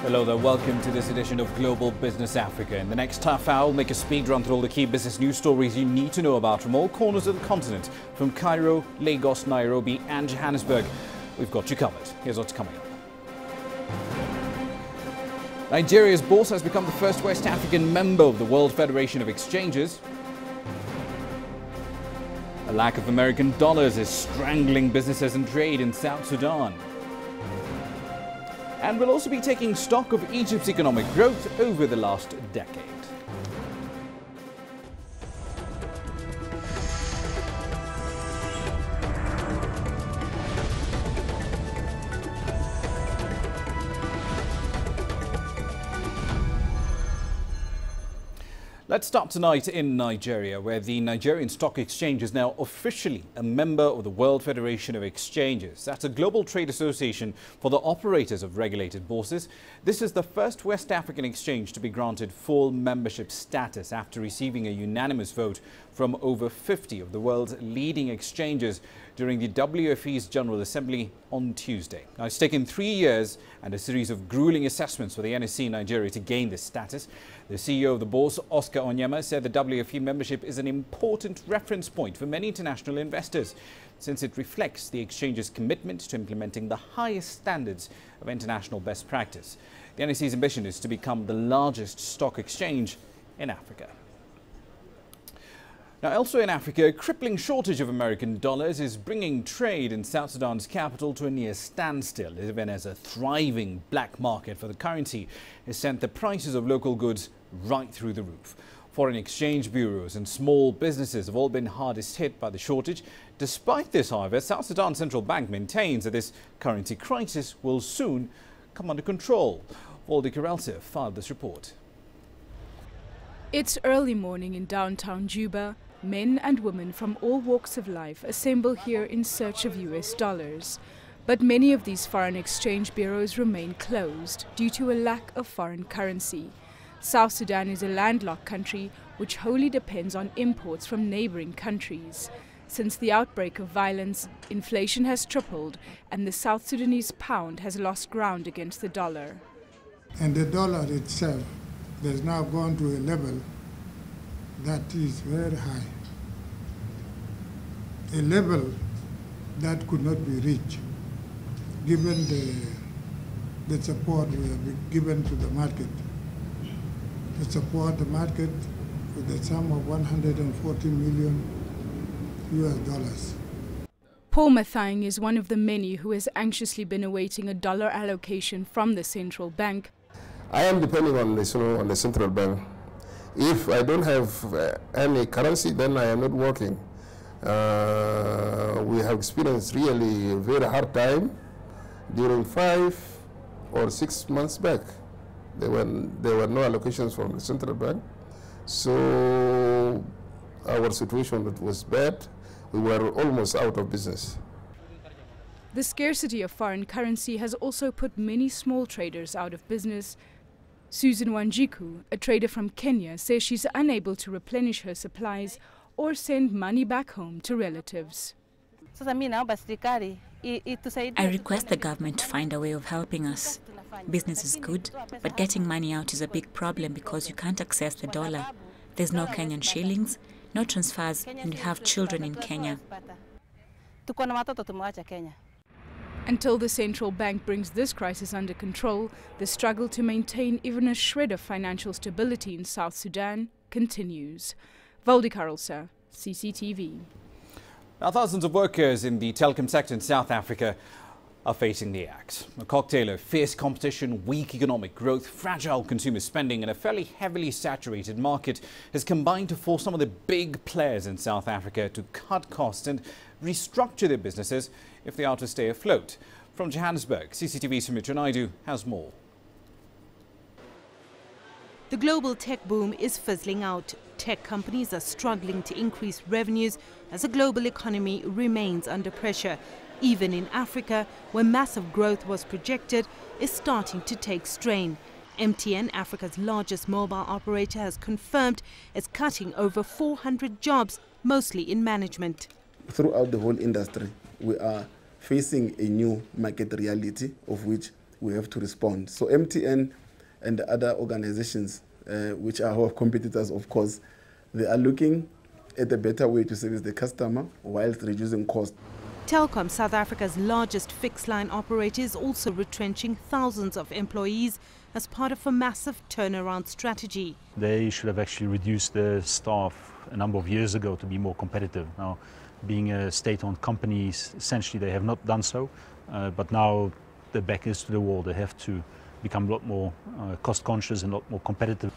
Hello there, welcome to this edition of Global Business Africa. In the next half hour, we'll make a speed run through all the key business news stories you need to know about from all corners of the continent, from Cairo, Lagos, Nairobi and Johannesburg. We've got you covered. Here's what's coming up. Nigeria's bourse has become the first West African member of the World Federation of Exchanges. A lack of American dollars is strangling businesses and trade in South Sudan. And we'll also be taking stock of Egypt's economic growth over the last decade. Let's start tonight in Nigeria, where the Nigerian Stock Exchange is now officially a member of the World Federation of Exchanges. That's a global trade association for the operators of regulated bourses. This is the first West African exchange to be granted full membership status after receiving a unanimous vote from over 50 of the world's leading exchanges during the WFE's General Assembly on Tuesday. Now, it's taken 3 years and a series of grueling assessments for the NSE in Nigeria to gain this status. The CEO of the bourse, Oscar Onyema, said the WFE membership is an important reference point for many international investors, since it reflects the exchange's commitment to implementing the highest standards of international best practice. The NSE's ambition is to become the largest stock exchange in Africa. Now, elsewhere in Africa, a crippling shortage of American dollars is bringing trade in South Sudan's capital to a near standstill, even as a thriving black market for the currency has sent the prices of local goods right through the roof. Foreign exchange bureaus and small businesses have all been hardest hit by the shortage. Despite this, however, South Sudan Central Bank maintains that this currency crisis will soon come under control. Valdi Karelsa filed this report. It's early morning in downtown Juba. Men and women from all walks of life assemble here in search of US dollars. But many of these foreign exchange bureaus remain closed due to a lack of foreign currency. South Sudan is a landlocked country which wholly depends on imports from neighboring countries. Since the outbreak of violence, inflation has tripled and the South Sudanese pound has lost ground against the dollar. And the dollar itself has now gone to a level that is very high, a level that could not be reached given the support we have given to the market, to support the market with the sum of $140 million US. Paul Mathang is one of the many who has anxiously been awaiting a dollar allocation from the central bank. I am depending on the central bank. If I don't have any currency, then I am not working. We have experienced really a very hard time during 5 or 6 months back. There were no allocations from the central bank. So our situation was bad. We were almost out of business. The scarcity of foreign currency has also put many small traders out of business. Susan Wanjiku, a trader from Kenya, says she's unable to replenish her supplies or send money back home to relatives. I request the government to find a way of helping us. Business is good, but getting money out is a big problem because you can't access the dollar. There's no Kenyan shillings, no transfers, and you have children in Kenya. Until the central bank brings this crisis under control, the struggle to maintain even a shred of financial stability in South Sudan continues. Valdi Karelsa, CCTV. Now, thousands of workers in the telecom sector in South Africa are facing the axe. A cocktail of fierce competition, weak economic growth, fragile consumer spending and a fairly heavily saturated market has combined to force some of the big players in South Africa to cut costs and restructure their businesses if they are to stay afloat. From Johannesburg, CCTV's Sumitra Naidu has more. The global tech boom is fizzling out. Tech companies are struggling to increase revenues as the global economy remains under pressure. Even in Africa, where massive growth was projected, is starting to take strain. MTN, Africa's largest mobile operator, has confirmed it's cutting over 400 jobs, mostly in management. Throughout the whole industry, we are facing a new market reality of which we have to respond. So MTN and the other organizations, which are our competitors, of course, they are looking at a better way to service the customer whilst reducing cost. Telkom, South Africa's largest fixed-line operator, is also retrenching thousands of employees as part of a massive turnaround strategy. They should have actually reduced their staff a number of years ago to be more competitive. Now, being a state-owned company, essentially they have not done so, but now their back is to the wall. They have to become a lot more cost-conscious and a lot more competitive.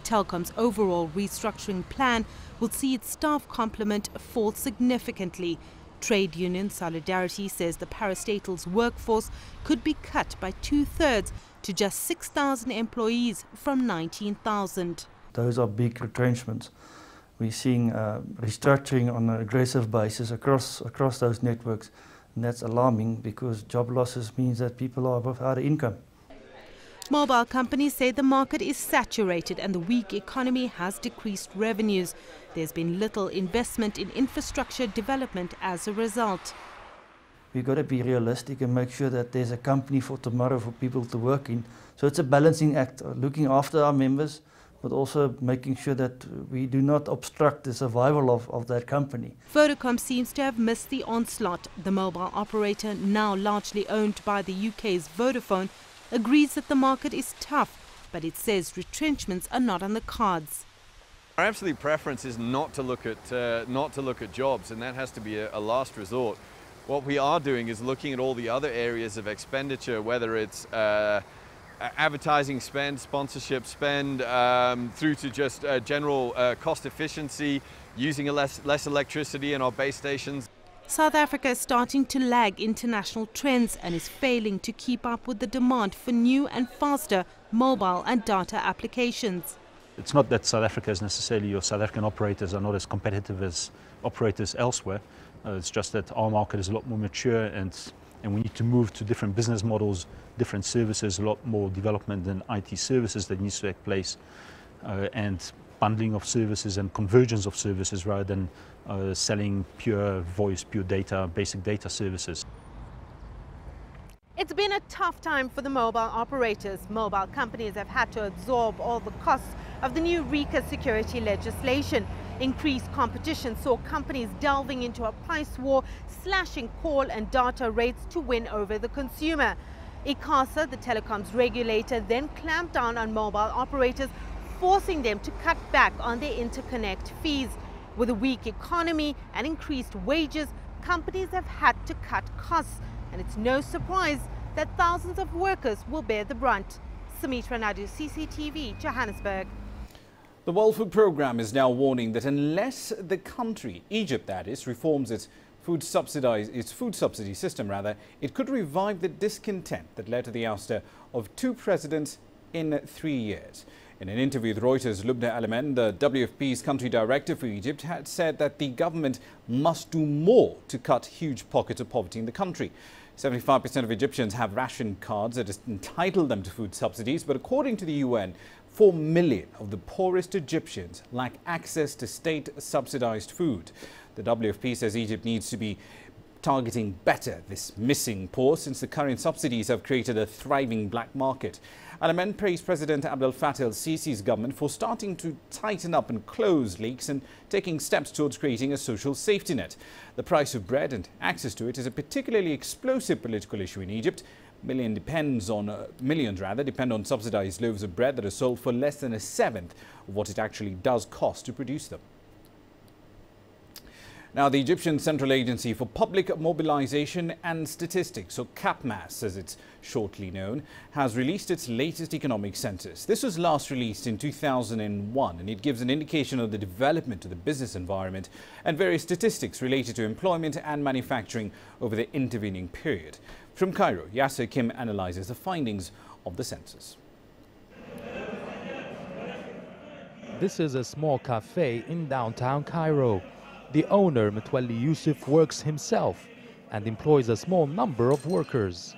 Telkom's overall restructuring plan will see its staff complement fall significantly. Trade union Solidarity says the parastatal's workforce could be cut by 2/3 to just 6,000 employees from 19,000. Those are big retrenchments. We're seeing restructuring on an aggressive basis across those networks, and that's alarming because job losses means that people are without income. Mobile companies say the market is saturated and the weak economy has decreased revenues. There's been little investment in infrastructure development as a result. We've got to be realistic and make sure that there's a company for tomorrow for people to work in. So it's a balancing act, looking after our members, but also making sure that we do not obstruct the survival of that company. Vodacom seems to have missed the onslaught. The mobile operator, now largely owned by the UK's Vodafone, agrees that the market is tough, but it says retrenchments are not on the cards. Our absolute preference is not to look at jobs, and that has to be a last resort. What we are doing is looking at all the other areas of expenditure, whether it's advertising spend, sponsorship spend, through to just general cost efficiency, using less electricity in our base stations. South Africa is starting to lag international trends and is failing to keep up with the demand for new and faster mobile and data applications. It's not that South Africa is necessarily, or South African operators are not as competitive as operators elsewhere. It's just that our market is a lot more mature and we need to move to different business models, different services, a lot more development and IT services that needs to take place, and bundling of services and convergence of services rather than selling pure voice, pure data, basic data services. It's been a tough time for the mobile operators. Mobile companies have had to absorb all the costs of the new RICA security legislation. Increased competition saw companies delving into a price war, slashing call and data rates to win over the consumer. ICASA, the telecoms regulator, then clamped down on mobile operators, forcing them to cut back on their interconnect fees. With a weak economy and increased wages, companies have had to cut costs, and it's no surprise that thousands of workers will bear the brunt. Sumitra Nadu, CCTV, Johannesburg. The World Food Programme is now warning that unless the country, Egypt that is, reforms its food subsidy system, it could revive the discontent that led to the ouster of 2 presidents in 3 years. In an interview with Reuters, Lubna Al-Amen, the WFP's country director for Egypt, had said that the government must do more to cut huge pockets of poverty in the country. 75% of Egyptians have ration cards that entitle them to food subsidies, but according to the UN, 4 million of the poorest Egyptians lack access to state-subsidized food. The WFP says Egypt needs to be targeting better this missing poor, since the current subsidies have created a thriving black market. Al-Amen praised President Abdel Fattah el-Sisi's government for starting to tighten up and close leaks and taking steps towards creating a social safety net. The price of bread and access to it is a particularly explosive political issue in Egypt. Millions depend on subsidized loaves of bread that are sold for less than 1/7 of what it actually does cost to produce them. Now, the Egyptian Central Agency for Public Mobilization and Statistics, or CAPMAS as it's shortly known, has released its latest economic census. This was last released in 2001, and it gives an indication of the development of the business environment and various statistics related to employment and manufacturing over the intervening period. From Cairo, Yasser Kim analyzes the findings of the census. This is a small cafe in downtown Cairo. The owner, Mtwali Yusuf, works himself and employs a small number of workers.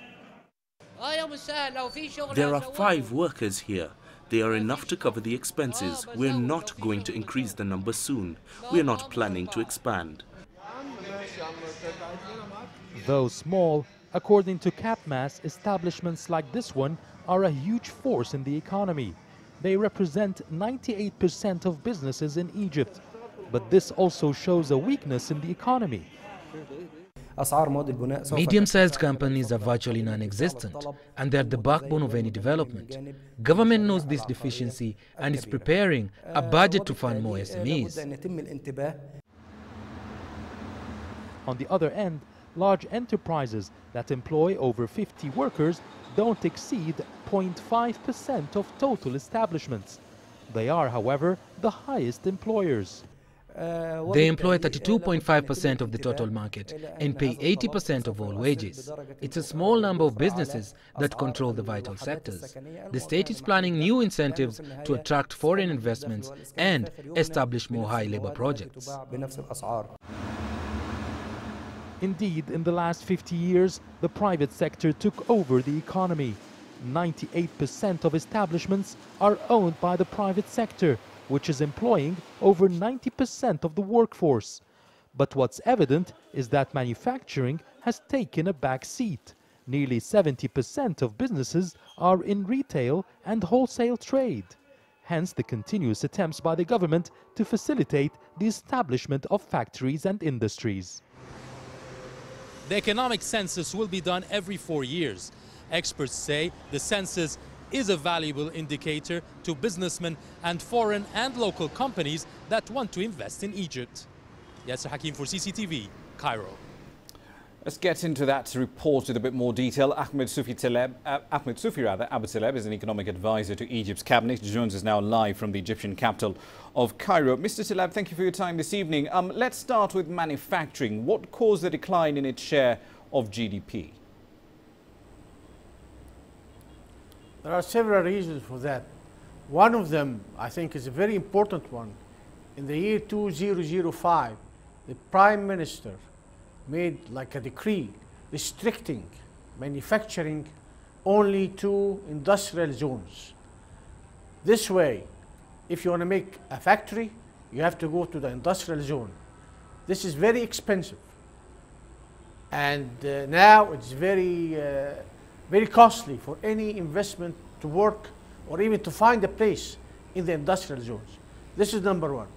There are 5 workers here. They are enough to cover the expenses. We're not going to increase the number soon. We're not planning to expand. Though small, According to CapMass, establishments like this one are a huge force in the economy. They represent 98% of businesses in Egypt. But this also shows a weakness in the economy. Medium-sized companies are virtually non-existent, and they are the backbone of any development. Government knows this deficiency and is preparing a budget to fund more SMEs. On the other end, large enterprises that employ over 50 workers don't exceed 0.5% of total establishments. They are, however, the highest employers. They employ 32.5% of the total market and pay 80% of all wages. It's a small number of businesses that control the vital sectors. The state is planning new incentives to attract foreign investments and establish more high labor projects. Indeed, in the last 50 years, the private sector took over the economy. 98% of establishments are owned by the private sector, which is employing over 90% of the workforce. But what's evident is that manufacturing has taken a back seat. Nearly 70% of businesses are in retail and wholesale trade. Hence the continuous attempts by the government to facilitate the establishment of factories and industries. The economic census will be done every 4 years. Experts say the census is a valuable indicator to businessmen and foreign and local companies that want to invest in Egypt. Yasser Hakim for CCTV, Cairo. Let's get into that report with a bit more detail. Ahmed Sufi Abu Taleb is an economic advisor to Egypt's cabinet. He joins us now live from the Egyptian capital of Cairo. Mr. Taleb, thank you for your time this evening. Let's start with manufacturing. What caused the decline in its share of GDP? There are several reasons for that. One of them, I think, is a very important one. In the year 2005, the Prime Minister made like a decree restricting manufacturing only to industrial zones. This way, if you want to make a factory, you have to go to the industrial zone. This is very expensive. And now it's very costly for any investment to work or even to find a place in the industrial zones. This is number one.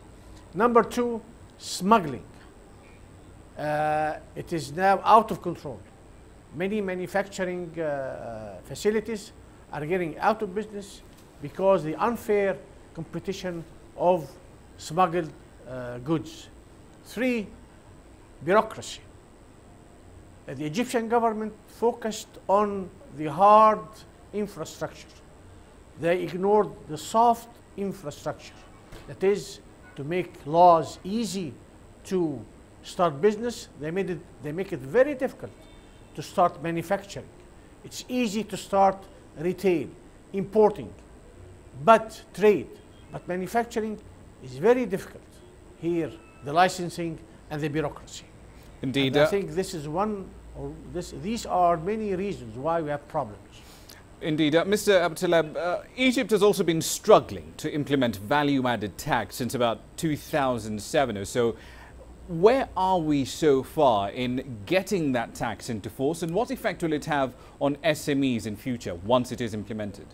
Number two, smuggling. It is now out of control. Many manufacturing facilities are getting out of business because the unfair competition of smuggled goods. Three, bureaucracy. The Egyptian government focused on the hard infrastructure. They ignored the soft infrastructure. That is, to make laws easy to start business, they make it very difficult to start manufacturing. It's easy to start retail, importing, but trade. But manufacturing is very difficult. Here, the licensing and the bureaucracy. Indeed. And I think this is one, or these are many reasons why we have problems. Indeed. Mr. Abu Taleb, Egypt has also been struggling to implement value-added tax since about 2007 or so. Where are we so far in getting that tax into force, and what effect will it have on SMEs in future once it is implemented?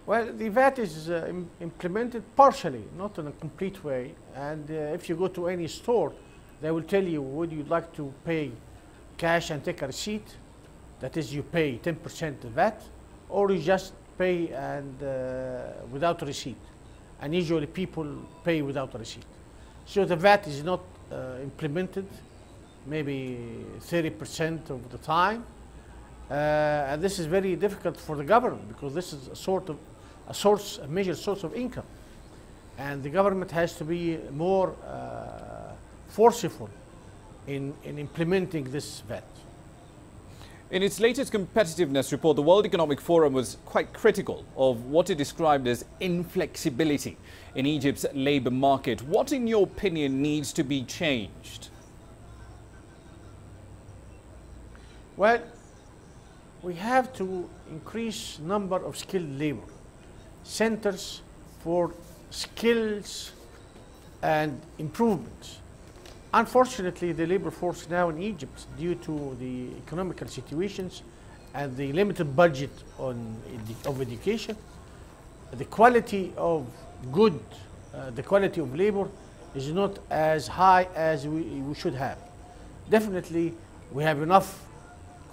Well, the VAT is implemented partially, not in a complete way. And if you go to any store, they will tell you, would you like to pay cash and take a receipt? That is, you pay 10% VAT, or you just pay and without a receipt. And usually people pay without a receipt. So the VAT is not implemented, maybe 30% of the time. And this is very difficult for the government because this is a major source of income. And the government has to be more forceful in implementing this VAT. In its latest competitiveness report, the World Economic Forum was quite critical of what it described as inflexibility in Egypt's labour market. What, in your opinion, needs to be changed? Well, we have to increase number of skilled labour, centers for skills and improvements. Unfortunately, the labor force now in Egypt, due to the economical situations and the limited budget of education, the quality of the quality of labor is not as high as we should have. Definitely, we have enough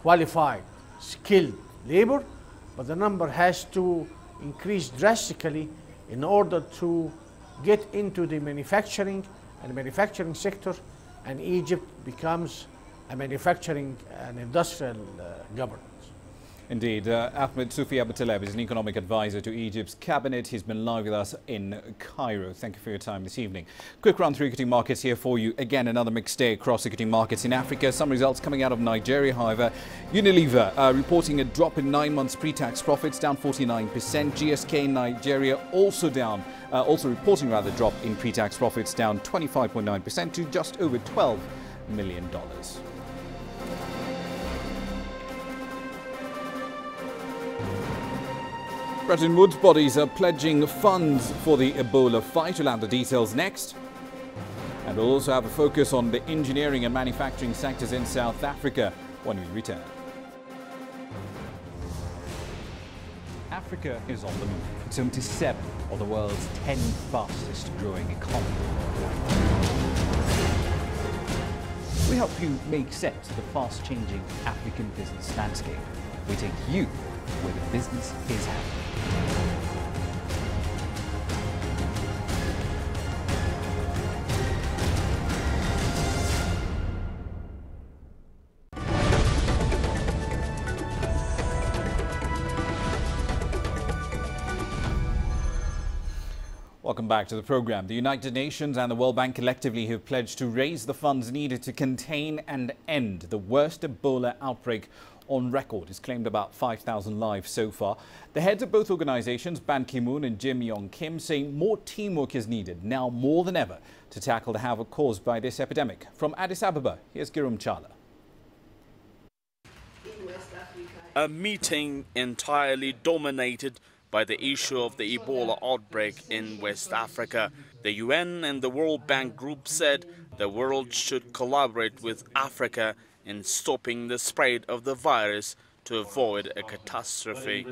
qualified, skilled labor, but the number has to increase drastically in order to get into the manufacturing sector, and Egypt becomes a manufacturing and industrial government. Indeed. Ahmed Soufi Abutaleb is an economic advisor to Egypt's cabinet. He's been live with us in Cairo. Thank you for your time this evening. Quick run through equity markets here for you. Again, another mixed day across equity markets in Africa. Some results coming out of Nigeria, however. Unilever reporting a drop in 9 months pre-tax profits, down 49%. GSK in Nigeria also down, reporting rather drop in pre-tax profits, down 25.9% to just over $12 million. Bretton Woods bodies are pledging funds for the Ebola fight. We'll have the details next. And we'll also have a focus on the engineering and manufacturing sectors in South Africa when we return. Africa is on the move. It's home to 7 of the world's 10 fastest growing economies. We help you make sense of the fast-changing African business landscape. We take you where the business is happening. Welcome back to the program. The United Nations and the World Bank collectively have pledged to raise the funds needed to contain and end the worst Ebola outbreak on record. It's claimed about 5,000 lives so far. The heads of both organizations, Ban Ki-moon and Jim Yong Kim, say more teamwork is needed now more than ever to tackle the havoc caused by this epidemic. From Addis Ababa, here's Girum Chala. A meeting entirely dominated by the issue of the Ebola outbreak in West Africa. The UN and the World Bank Group said the world should collaborate with Africa in stopping the spread of the virus to avoid a catastrophe.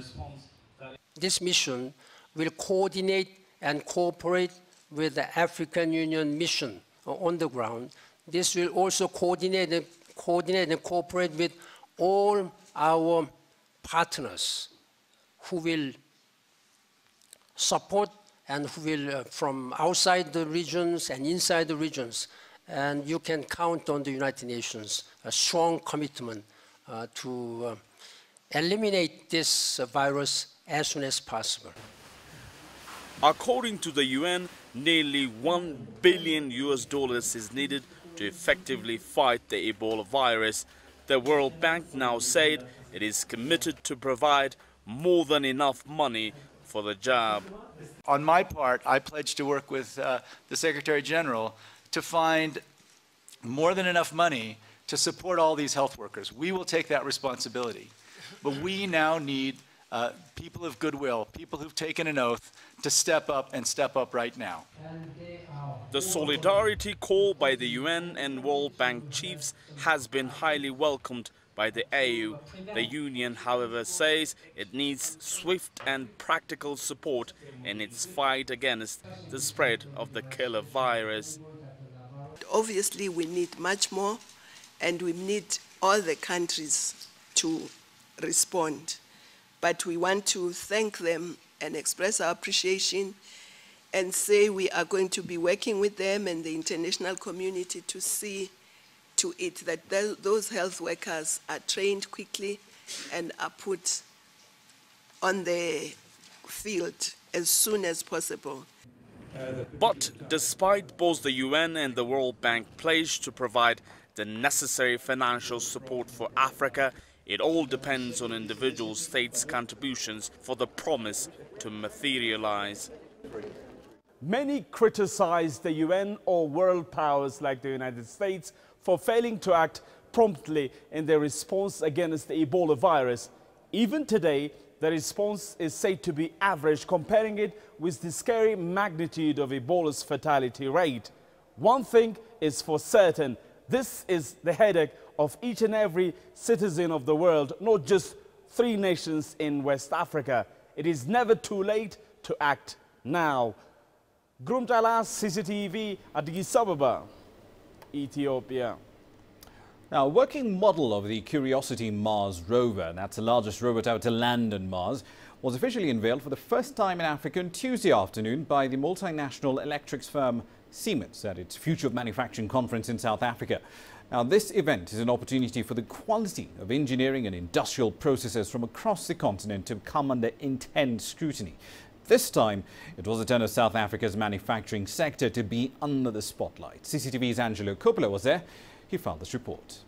This mission will coordinate and cooperate with the African Union mission on the ground. This will also coordinate and cooperate with all our partners who will support and who will from outside the regions and inside the regions. And you can count on the United Nations, a strong commitment to eliminate this virus as soon as possible. According to the UN, nearly $1 billion is needed to effectively fight the Ebola virus. The World Bank now said it is committed to provide more than enough money for the job. On my part, I pledge to work with the Secretary General to find more than enough money to support all these health workers. We will take that responsibility. But we now need people of goodwill, people who've taken an oath to step up and step up right now. The solidarity call by the UN and World Bank chiefs has been highly welcomed by the AU. The union, however, says it needs swift and practical support in its fight against the spread of the killer virus. Obviously, we need much more, and we need all the countries to respond. But we want to thank them and express our appreciation and say we are going to be working with them and the international community to see to it that those health workers are trained quickly and are put on the field as soon as possible. But despite both the UN and the World Bank pledge to provide the necessary financial support for Africa, it all depends on individual states' contributions for the promise to materialize. Many criticize the UN or world powers like the United States for failing to act promptly in their response against the Ebola virus. Even today, the response is said to be average, comparing it with the scary magnitude of Ebola's fatality rate. One thing is for certain, this is the headache of each and every citizen of the world, not just 3 nations in West Africa. It is never too late to act now. Grumtala, CCTV, Addis Ababa, Ethiopia. Now, a working model of the Curiosity Mars rover, that's the largest robot ever to land on Mars, was officially unveiled for the first time in Africa on Tuesday afternoon by the multinational electrics firm Siemens at its Future of Manufacturing conference in South Africa. Now, this event is an opportunity for the quality of engineering and industrial processes from across the continent to come under intense scrutiny. This time, it was the turn of South Africa's manufacturing sector to be under the spotlight. CCTV's Angelo Coppola was there. He filed this report.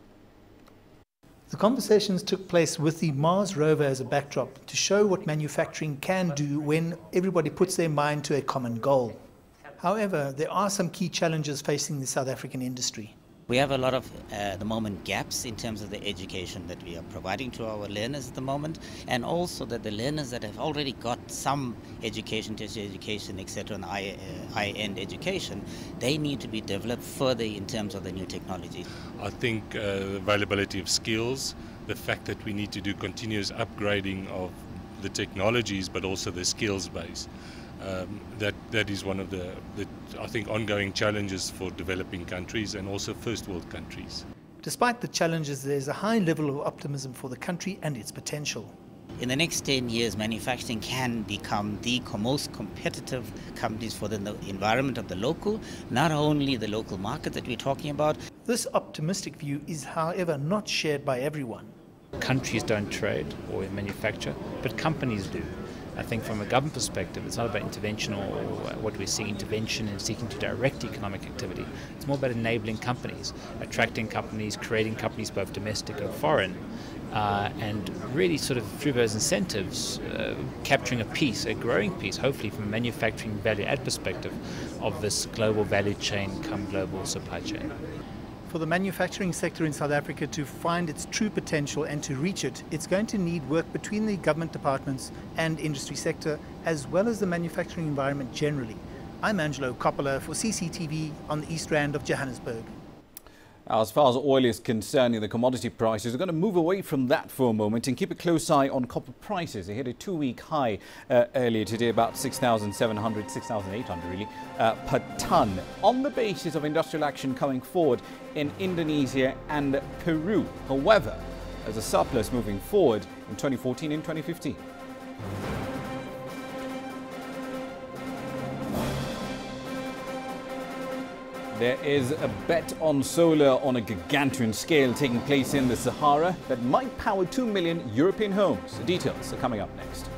The conversations took place with the Mars rover as a backdrop to show what manufacturing can do when everybody puts their mind to a common goal. However, there are some key challenges facing the South African industry. We have a lot of, at the moment, gaps in terms of the education that we are providing to our learners at the moment, and also that the learners that have already got some education, tertiary education, etc., and high-end education, they need to be developed further in terms of the new technology. I think the availability of skills, the fact that we need to do continuous upgrading of the technologies, but also the skills base. That is one of the I think ongoing challenges for developing countries and also first world countries. Despite the challenges, there is a high level of optimism for the country and its potential. In the next 10 years, manufacturing can become the most competitive companies for the environment of the local, not only the local market that we're talking about. This optimistic view is, however, not shared by everyone. Countries don't trade or manufacture, but companies do. I think from a government perspective, it's not about intervention or what we're seeing, intervention and seeking to direct economic activity. It's more about enabling companies, attracting companies, creating companies both domestic and foreign, and really sort of through those incentives, capturing a piece, a growing piece, hopefully from a manufacturing value add perspective of this global value chain come global supply chain. For the manufacturing sector in South Africa to find its true potential and to reach it, it's going to need work between the government departments and industry sector, as well as the manufacturing environment generally. I'm Angelo Coppola for CCTV on the East Rand of Johannesburg. As far as oil is concerned, the commodity prices are going to move away from that for a moment and keep a close eye on copper prices. They hit a 2-week high earlier today, about 6,700, 6,800 really, per tonne, on the basis of industrial action coming forward in Indonesia and Peru. However, there's a surplus moving forward in 2014 and 2015. There is a bet on solar on a gargantuan scale taking place in the Sahara that might power 2 million European homes. The details are coming up next.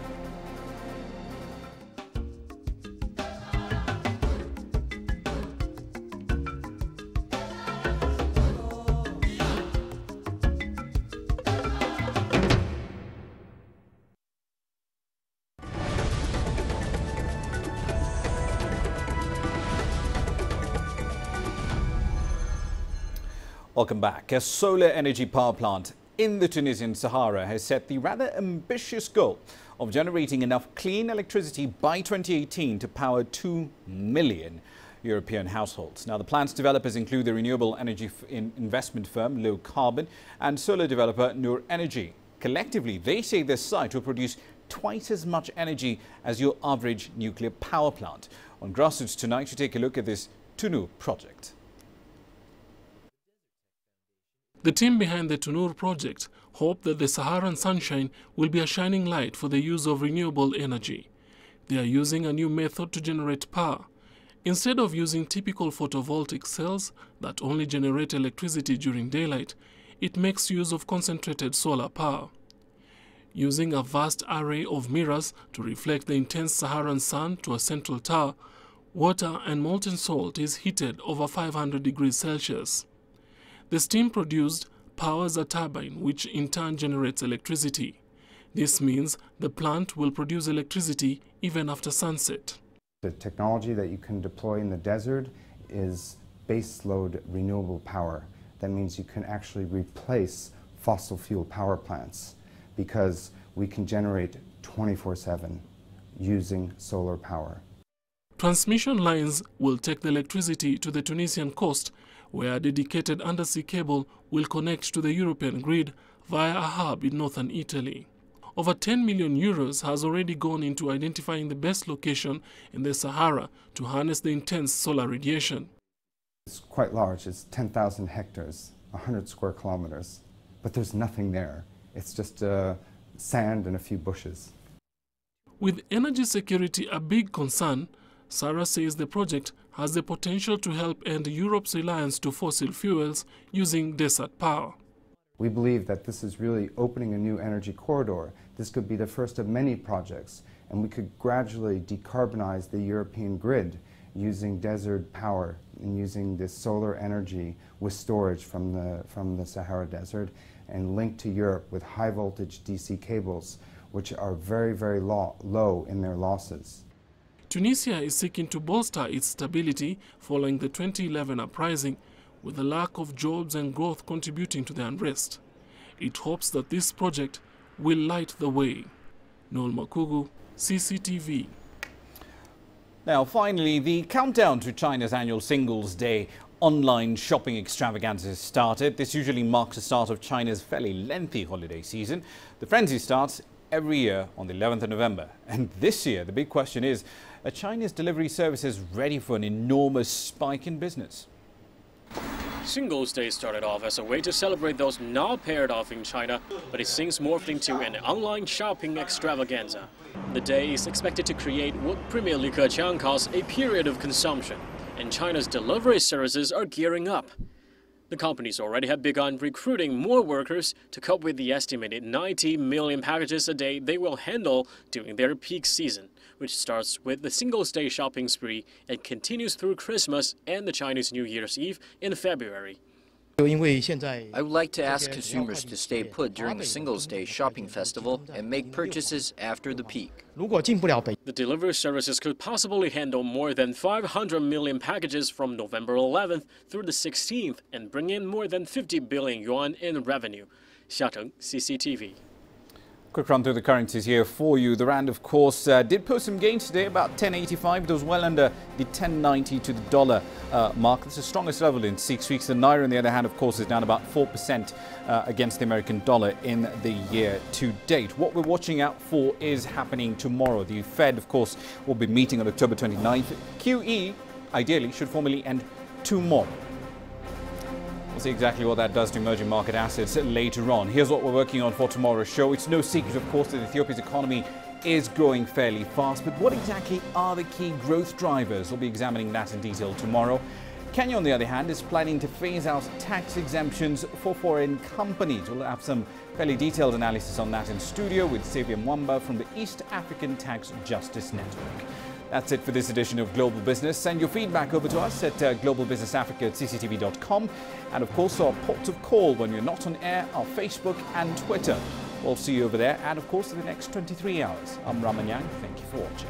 Welcome back. A solar energy power plant in the Tunisian Sahara has set the rather ambitious goal of generating enough clean electricity by 2018 to power 2 million European households. Now, the plant's developers include the renewable energy investment firm Low Carbon and solar developer Noor Energy. Collectively, they say this site will produce twice as much energy as your average nuclear power plant. On Grassroots tonight, we take a look at this Tunur project. The team behind the Tunur project hope that the Saharan sunshine will be a shining light for the use of renewable energy. They are using a new method to generate power. Instead of using typical photovoltaic cells that only generate electricity during daylight, it makes use of concentrated solar power. Using a vast array of mirrors to reflect the intense Saharan sun to a central tower, water and molten salt is heated over 500 degrees Celsius. The steam produced powers a turbine, which in turn generates electricity. This means the plant will produce electricity even after sunset. The technology that you can deploy in the desert is baseload renewable power. That means you can actually replace fossil fuel power plants because we can generate 24/7 using solar power. Transmission lines will take the electricity to the Tunisian coast, where a dedicated undersea cable will connect to the European grid via a hub in northern Italy. Over 10 million euros has already gone into identifying the best location in the Sahara to harness the intense solar radiation. It's quite large. It's 10,000 hectares, 100 square kilometers, but there's nothing there. It's just sand and a few bushes. With energy security a big concern, Sarah says the project has the potential to help end Europe's reliance to fossil fuels using desert power. We believe that this is really opening a new energy corridor. This could be the first of many projects, and we could gradually decarbonize the European grid using desert power and using this solar energy with storage from the Sahara Desert and linked to Europe with high voltage DC cables, which are very, very low in their losses. Tunisia is seeking to bolster its stability following the 2011 uprising, with the lack of jobs and growth contributing to the unrest. It hopes that this project will light the way. Noel Makugu, CCTV. Now, finally, the countdown to China's annual Singles Day online shopping extravaganza has started. This usually marks the start of China's fairly lengthy holiday season. The frenzy starts every year on the 11th of November. And this year, the big question is, are China's delivery services ready for an enormous spike in business? Singles Day started off as a way to celebrate those not paired off in China, but it seems morphed into an online shopping extravaganza. The day is expected to create what Premier Li Keqiang calls a period of consumption, and China's delivery services are gearing up. The companies already have begun recruiting more workers to cope with the estimated 90 million packages a day they will handle during their peak season, which starts with the Singles Day shopping spree and continues through Christmas and the Chinese New Year's Eve in February. I would like to ask consumers to stay put during the Singles Day shopping festival and make purchases after the peak. The delivery services could possibly handle more than 500 million packages from November 11th through the 16th and bring in more than 50 billion yuan in revenue. Xia Cheng, CCTV. Quick run through the currencies here for you. The rand, of course, did post some gains today, about 10.85. It was well under the 10.90 to the dollar mark. That's the strongest level in 6 weeks. The naira, on the other hand, of course, is down about 4% against the American dollar in the year to date. What we're watching out for is happening tomorrow. The Fed, of course, will be meeting on October 29th. QE, ideally, should formally end tomorrow. We'll see exactly what that does to emerging market assets later on. Here's what we're working on for tomorrow's show. It's no secret, of course, that Ethiopia's economy is growing fairly fast. But what exactly are the key growth drivers? We'll be examining that in detail tomorrow. Kenya, on the other hand, is planning to phase out tax exemptions for foreign companies. We'll have some fairly detailed analysis on that in studio with Xavier Mwamba from the East African Tax Justice Network. That's it for this edition of Global Business. Send your feedback over to us at globalbusinessafrica@cctv.com. And of course, our ports of call when you're not on air are Facebook and Twitter. We'll see you over there and of course in the next 23 hours. I'm Raman Yang. Thank you for watching.